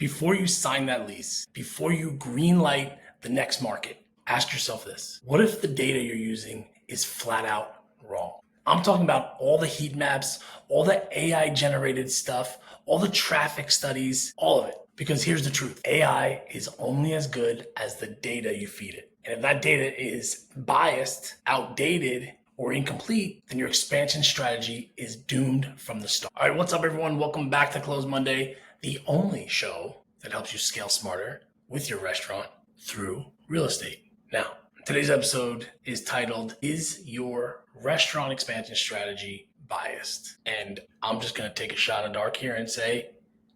Before you sign that lease, before you green light the next market, ask yourself this. What if the data you're using is flat out wrong? I'm talking about all the heat maps, all the AI generated stuff, all the traffic studies, all of it. Because here's the truth. AI is only as good as the data you feed it. And if that data is biased, outdated, or incomplete, then your expansion strategy is doomed from the start. All right, what's up, everyone? Welcome back to Close Monday, the only show that helps you scale smarter with your restaurant through real estate. Now, today's episode is titled, Is Your Restaurant Expansion Strategy Biased? And I'm just going to take a shot in the dark here and say,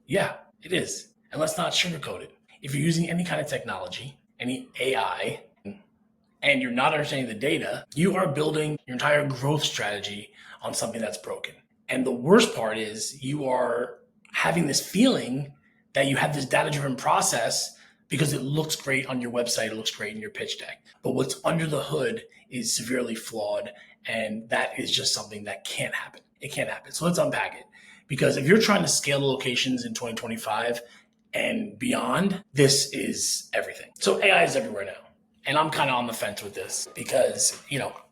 yeah, it is. And let's not sugarcoat it. If you're using any kind of technology, any AI, and you're not understanding the data, you are building your entire growth strategy on something that's broken. And the worst part is you are having this feeling that you have this data-driven process because it looks great on your website, it looks great in your pitch deck. But what's under the hood is severely flawed, and that is just something that can't happen. It can't happen. So let's unpack it. Because if you're trying to scale the locations in 2025 and beyond, this is everything. So AI is everywhere now. And I'm kind of on the fence with this because,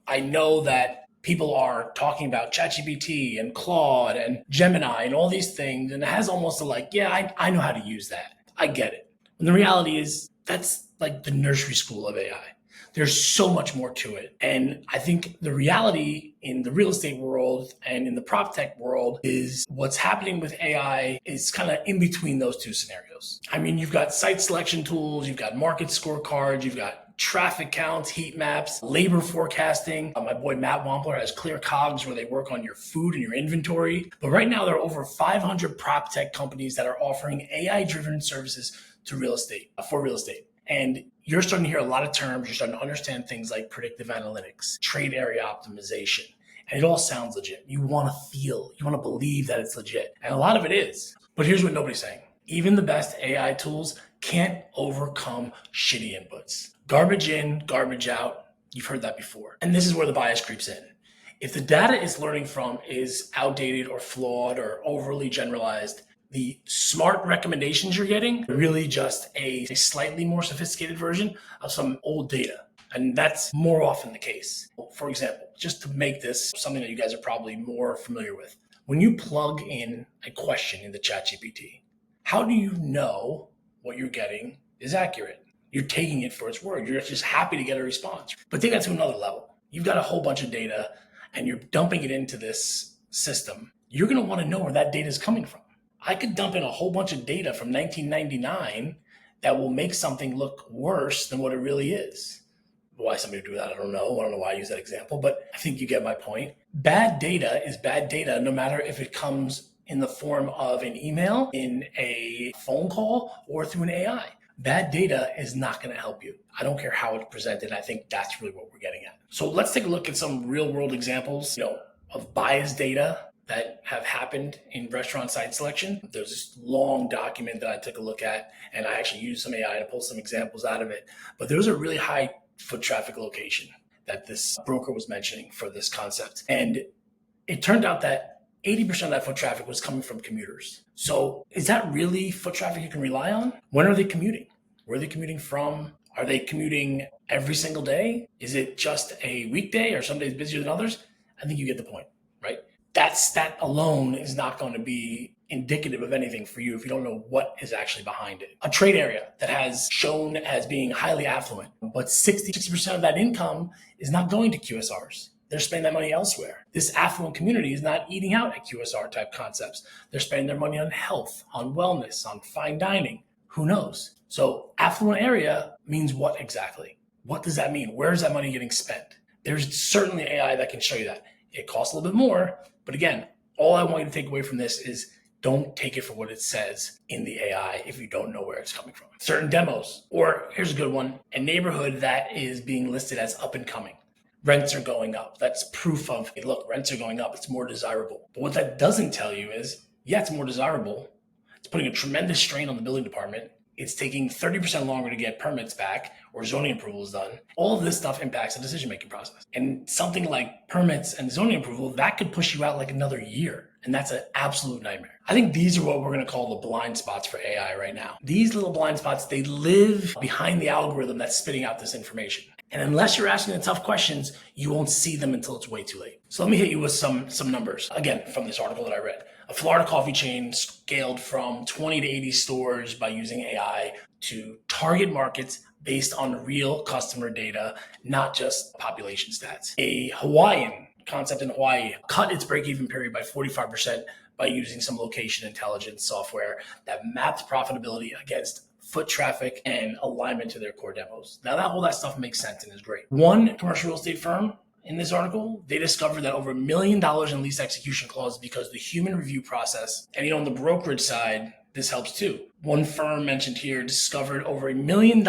I know that people are talking about ChatGPT and Claude and Gemini and all these things. And it has almost I know how to use that. I get it. And the reality is that's like the nursery school of AI. There's so much more to it. And I think the reality in the real estate world and in the prop tech world is what's happening with AI is kind of in between those two scenarios. I mean, you've got site selection tools, you've got market scorecards, you've got traffic counts, heat maps, labor forecasting. My boy Matt Wampler has Clear Cogs where they work on your food and your inventory. But right now there are over 500 prop tech companies that are offering AI-driven services to real estate, for real estate. And you're starting to hear a lot of terms. You're starting to understand things like predictive analytics, trade area optimization, and it all sounds legit. You want to believe that it's legit. And a lot of it is. But here's what nobody's saying. Even the best AI tools can't overcome shitty inputs. Garbage in, garbage out. You've heard that before. And this is where the bias creeps in. If the data it's learning from is outdated or flawed or overly generalized, the smart recommendations you're getting are really just a slightly more sophisticated version of some old data. And that's more often the case. For example, just to make this something that you guys are probably more familiar with, when you plug in a question into ChatGPT, how do you know what you're getting is accurate? You're taking it for its word. You're just happy to get a response. But take that to another level. You've got a whole bunch of data and you're dumping it into this system. You're going to want to know where that data is coming from. I could dump in a whole bunch of data from 1999 that will make something look worse than what it really is. Why somebody would do that, I don't know. I don't know why I use that example, but I think you get my point. Bad data is bad data, no matter if it comes in the form of an email, in a phone call, or through an AI. Bad data is not going to help you. I don't care how it's presented. I think that's really what we're getting at. So let's take a look at some real world examples, of biased data that have happened in restaurant site selection. There's this long document that I took a look at, and I actually used some AI to pull some examples out of it. But there was a really high foot traffic location that this broker was mentioning for this concept. And it turned out that 80% of that foot traffic was coming from commuters. So is that really foot traffic you can rely on? When are they commuting? Where are they commuting from? Are they commuting every single day? Is it just a weekday or some days busier than others? I think you get the point, right? That alone is not going to be indicative of anything for you if you don't know what is actually behind it. A trade area that has shown as being highly affluent, but 60% of that income is not going to QSRs. They're spending that money elsewhere. This affluent community is not eating out at QSR type concepts. They're spending their money on health, on wellness, on fine dining. Who knows? So affluent area means what exactly? What does that mean? Where is that money getting spent? There's certainly AI that can show you that. It costs a little bit more, but again, all I want you to take away from this is don't take it for what it says in the AI if you don't know where it's coming from. Certain demos, or here's a good one, a neighborhood that is being listed as up and coming. Rents are going up. That's proof of, hey, look, rents are going up. It's more desirable. But what that doesn't tell you is, yeah, it's more desirable. It's putting a tremendous strain on the building department. It's taking 30% longer to get permits back or zoning approvals done. All of this stuff impacts the decision-making process. And something like permits and zoning approval, that could push you out like another year. And that's an absolute nightmare. I think these are what we're going to call the blind spots for AI right now. These little blind spots, they live behind the algorithm that's spitting out this information. And unless you're asking the tough questions, you won't see them until it's way too late. So let me hit you with some numbers, again, from this article that I read. A Florida coffee chain scaled from 20 to 80 stores by using AI to target markets based on real customer data, not just population stats. A Hawaiian concept in Hawaii cut its break-even period by 45% by using some location intelligence software that mapped profitability against foot traffic and alignment to their core demos. Now, all that stuff makes sense and is great. One commercial real estate firm in this article, they discovered that over $1 million in lease execution clauses because the human review process, and on the brokerage side, this helps too. One firm mentioned here discovered over $1 million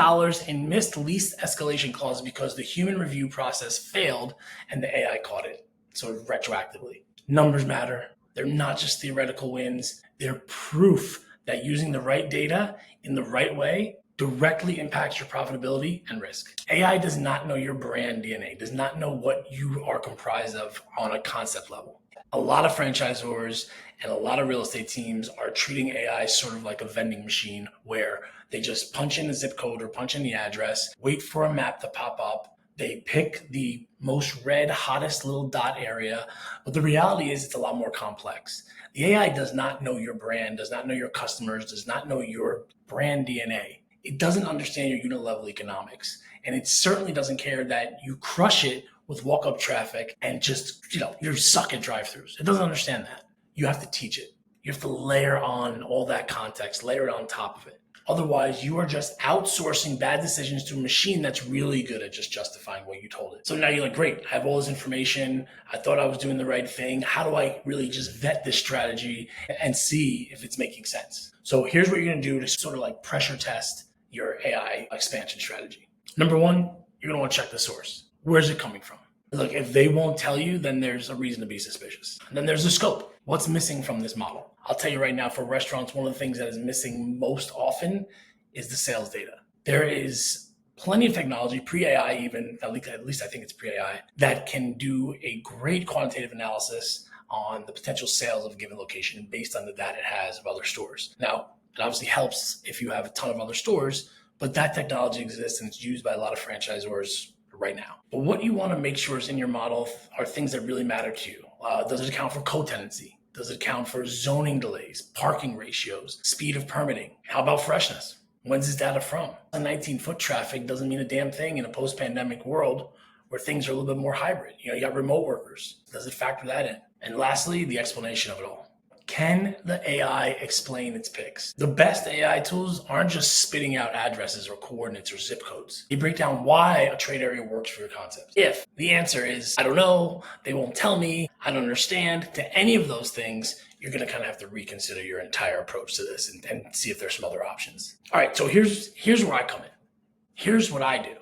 in missed lease escalation clauses because the human review process failed and the AI caught it, sort of retroactively. Numbers matter. They're not just theoretical wins. They're proof that using the right data in the right way directly impacts your profitability and risk. AI does not know your brand DNA, does not know what you are comprised of on a concept level. A lot of franchisors and a lot of real estate teams are treating AI sort of like a vending machine where they just punch in the zip code or punch in the address, wait for a map to pop up. They pick the most red, hottest little dot area. But the reality is it's a lot more complex. The AI does not know your brand, does not know your customers, does not know your brand DNA. It doesn't understand your unit level economics. And it certainly doesn't care that you crush it with walk-up traffic and just, you suck at drive-thrus. It doesn't understand that. You have to teach it. You have to layer on all that context, layer it on top of it. Otherwise, you are just outsourcing bad decisions to a machine that's really good at just justifying what you told it. So now you're like, great, I have all this information. I thought I was doing the right thing. How do I really just vet this strategy and see if it's making sense? So here's what you're going to do to sort of like pressure test your AI expansion strategy. Number one, you're going to want to check the source. Where's it coming from? Look, if they won't tell you, then there's a reason to be suspicious. And then there's the scope. What's missing from this model? I'll tell you right now, for restaurants, one of the things that is missing most often is the sales data. There is plenty of technology, pre-AI even, at least I think it's pre-AI, that can do a great quantitative analysis on the potential sales of a given location based on the data it has of other stores. Now, it obviously helps if you have a ton of other stores, but that technology exists and it's used by a lot of franchisors right now. But what you want to make sure is in your model are things that really matter to you. Does it account for co-tenancy? Does it account for zoning delays, parking ratios, speed of permitting? How about freshness? When's this data from? 19 foot traffic doesn't mean a damn thing in a post-pandemic world where things are a little bit more hybrid. You got remote workers. Does it factor that in? And lastly, the explanation of it all. Can the AI explain its picks? The best AI tools aren't just spitting out addresses or coordinates or zip codes. They break down why a trade area works for your concept. If the answer is, I don't know, they won't tell me, I don't understand, to any of those things, you're going to kind of have to reconsider your entire approach to this and see if there's some other options. All right, so here's where I come in. Here's what I do.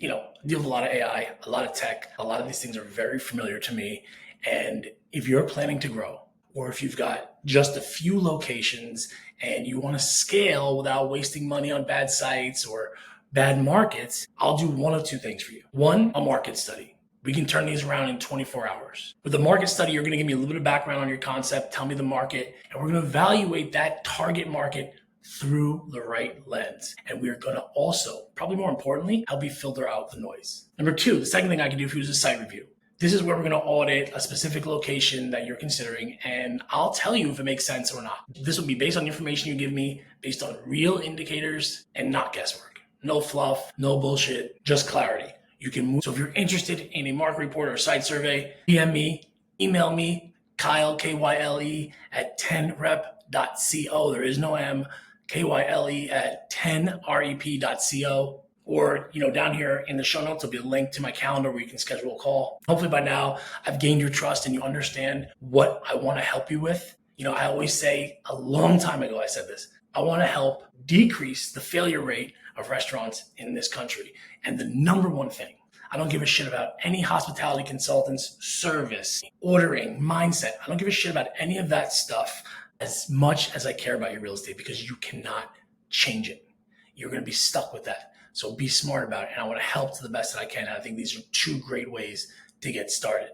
I deal with a lot of AI, a lot of tech. A lot of these things are very familiar to me. And if you're planning to grow, or if you've got just a few locations and you want to scale without wasting money on bad sites or bad markets, I'll do one of two things for you. One, a market study. We can turn these around in 24 hours. With the market study, you're going to give me a little bit of background on your concept, tell me the market, and we're going to evaluate that target market through the right lens. And we're going to also, probably more importantly, help you filter out the noise. Number two, the second thing I can do for you is a site review. This is where we're going to audit a specific location that you're considering, and I'll tell you if it makes sense or not. This will be based on the information you give me, based on real indicators and not guesswork. No fluff, no bullshit, just clarity. You can move. So if you're interested in a market report or a site survey, DM me, email me, Kyle, K-Y-L-E, at 10rep.co. There is no M, K-Y-L-E at 10rep.co. Or, down here in the show notes, there'll be a link to my calendar where you can schedule a call. Hopefully by now, I've gained your trust and you understand what I want to help you with. I always say, a long time ago, I said this, I want to help decrease the failure rate of restaurants in this country. And the number one thing, I don't give a shit about any hospitality consultants, service, ordering, mindset. I don't give a shit about any of that stuff as much as I care about your real estate, because you cannot change it. You're going to be stuck with that. So be smart about it. And I want to help to the best that I can. And I think these are 2 great ways to get started.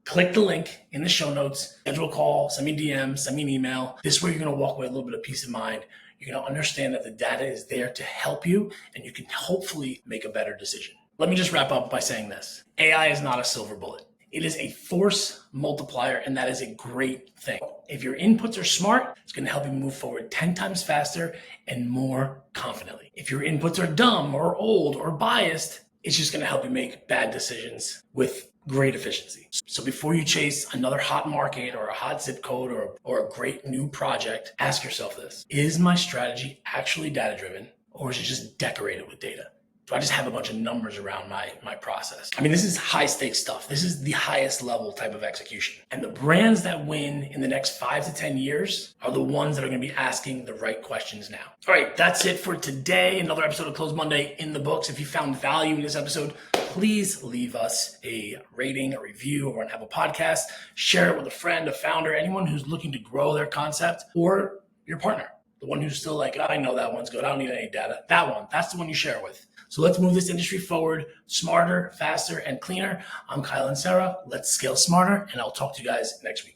Click the link in the show notes, schedule a call, send me a DM, send me an email. This way you're going to walk away with a little bit of peace of mind. You're going to understand that the data is there to help you and you can hopefully make a better decision. Let me just wrap up by saying this. AI is not a silver bullet. It is a force multiplier, and that is a great thing. If your inputs are smart, it's going to help you move forward 10 times faster and more confidently. If your inputs are dumb or old or biased, it's just going to help you make bad decisions with great efficiency. So before you chase another hot market or a hot zip code or a great new project, ask yourself this. Is my strategy actually data-driven, or is it just decorated with data? Do I just have a bunch of numbers around my process? I mean, this is high stakes stuff. This is the highest level type of execution. And the brands that win in the next 5 to 10 years are the ones that are going to be asking the right questions now. All right, that's it for today. Another episode of Close Monday in the books. If you found value in this episode, please leave us a rating, a review over on Apple Podcasts. Share it with a friend, a founder, anyone who's looking to grow their concept, or your partner. The one who's still like, I know that one's good. I don't need any data. That one, that's the one you share with. So let's move this industry forward, smarter, faster, and cleaner. I'm Kyle and Sarah. Let's scale smarter, and I'll talk to you guys next week.